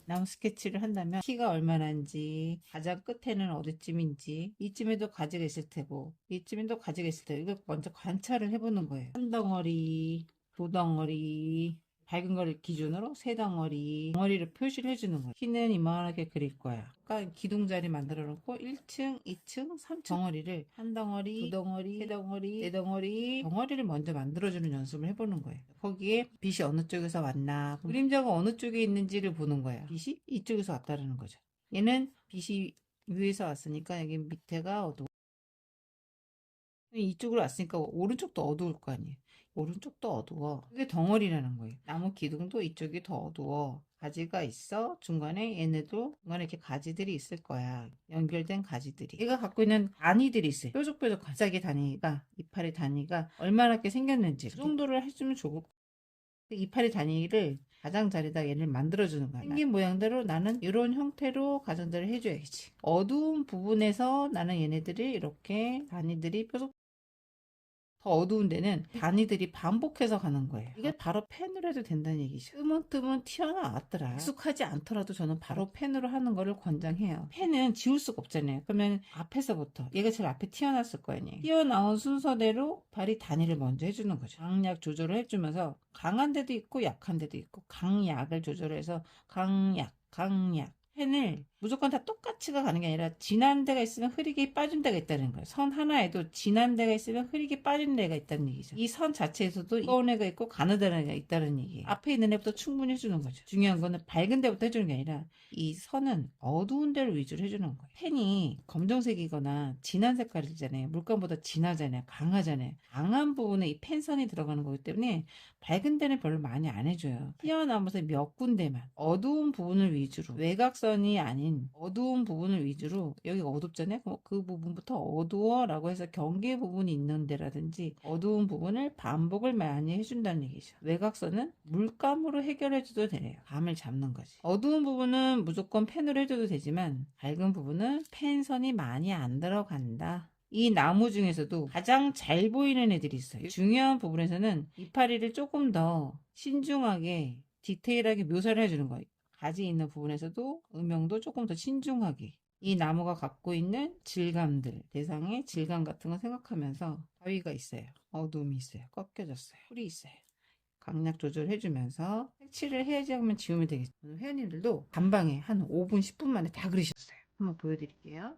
나무 스케치를 한다면 키가 얼마나인지, 가장 끝에는 어디쯤인지, 이쯤에도 가지가 있을 테고 이쯤에도 가지가 있을 테고, 이걸 먼저 관찰을 해보는 거예요. 한 덩어리, 두 덩어리, 밝은 거를 기준으로 세 덩어리를 표시를 해주는 거예요. 키는 이만하게 그릴 거야. 그러니까 기둥자리 만들어 놓고 1층, 2층, 3층 덩어리를 한 덩어리, 두 덩어리, 세 덩어리, 네 덩어리를 먼저 만들어주는 연습을 해보는 거예요. 거기에 빛이 어느 쪽에서 왔나, 그림자가 어느 쪽에 있는지를 보는 거예요. 빛이 이쪽에서 왔다는 거죠. 얘는 빛이 위에서 왔으니까 여기 밑에가 어두워. 이쪽으로 왔으니까 오른쪽도 어두울 거 아니에요. 오른쪽도 어두워. 그게 덩어리라는 거예요. 나무 기둥도 이쪽이 더 어두워. 가지가 있어. 중간에 얘네도 중간에 이렇게 가지들이 있을 거야. 연결된 가지들이. 얘가 갖고 있는 단위들이 있어요. 뾰족뾰족 갑자기 단위가, 이파리 단위가 얼마나 이렇게 생겼는지 그 정도를 해주면 좋을. 이파리 단위를 가장자리에다 얘를 만들어주는 거야. 생긴 모양대로 나는 이런 형태로 가장자리를 해줘야지. 어두운 부분에서 나는 얘네들이 이렇게 단위들이 뾰족, 더 어두운 데는 단위들이 반복해서 가는 거예요. 이게 바로 펜으로 해도 된다는 얘기죠. 뜨문뜨문 튀어나왔더라. 익숙하지 않더라도 저는 바로 펜으로 하는 거를 권장해요. 펜은 지울 수가 없잖아요. 그러면 앞에서부터 얘가 제일 앞에 튀어나왔을 거 아니에요. 튀어나온 순서대로 발이 단위를 먼저 해주는 거죠. 강약 조절을 해주면서 강한 데도 있고 약한 데도 있고, 강약을 조절해서 강약 펜을 무조건 다 똑같이가 가는 게 아니라 진한 데가 있으면 흐리게 빠진 데가 있다는 거예요. 선 하나에도 진한 데가 있으면 흐리게 빠진 데가 있다는 얘기죠. 이 선 자체에서도 이거운 애가 있고 가느다란 애가 있다는 얘기예요. 앞에 있는 애부터 충분히 해주는 거죠. 중요한 거는 밝은 데부터 해주는 게 아니라 이 선은 어두운 데를 위주로 해주는 거예요. 펜이 검정색이거나 진한 색깔이잖아요. 물감보다 진하잖아요. 강하잖아요. 강한 부분에 이 펜선이 들어가는 거기 때문에 밝은 데는 별로 많이 안 해줘요. 튀어나오면서 몇 군데만 어두운 부분을 위주로, 외곽선이 아닌 어두운 부분을 위주로, 여기가 어둡잖아요. 그 부분부터 어두워 라고 해서 경계 부분이 있는 데라든지 어두운 부분을 반복을 많이 해준다는 얘기죠. 외곽선은 물감으로 해결해줘도 돼요. 감을 잡는 거지. 어두운 부분은 무조건 펜으로 해줘도 되지만 밝은 부분은 펜선이 많이 안 들어간다. 이 나무 중에서도 가장 잘 보이는 애들이 있어요. 중요한 부분에서는 이파리를 조금 더 신중하게 디테일하게 묘사를 해주는 거예요. 가지 있는 부분에서도 음영도 조금 더 신중하게, 이 나무가 갖고 있는 질감들, 대상의 질감 같은 거 생각하면서, 바위가 있어요. 어둠이 있어요. 꺾여졌어요. 풀이 있어요. 강약 조절해주면서 색칠을 해야지 하면 지우면 되겠죠. 회원님들도 단방에 한 5분, 10분 만에 다 그리셨어요. 한번 보여드릴게요.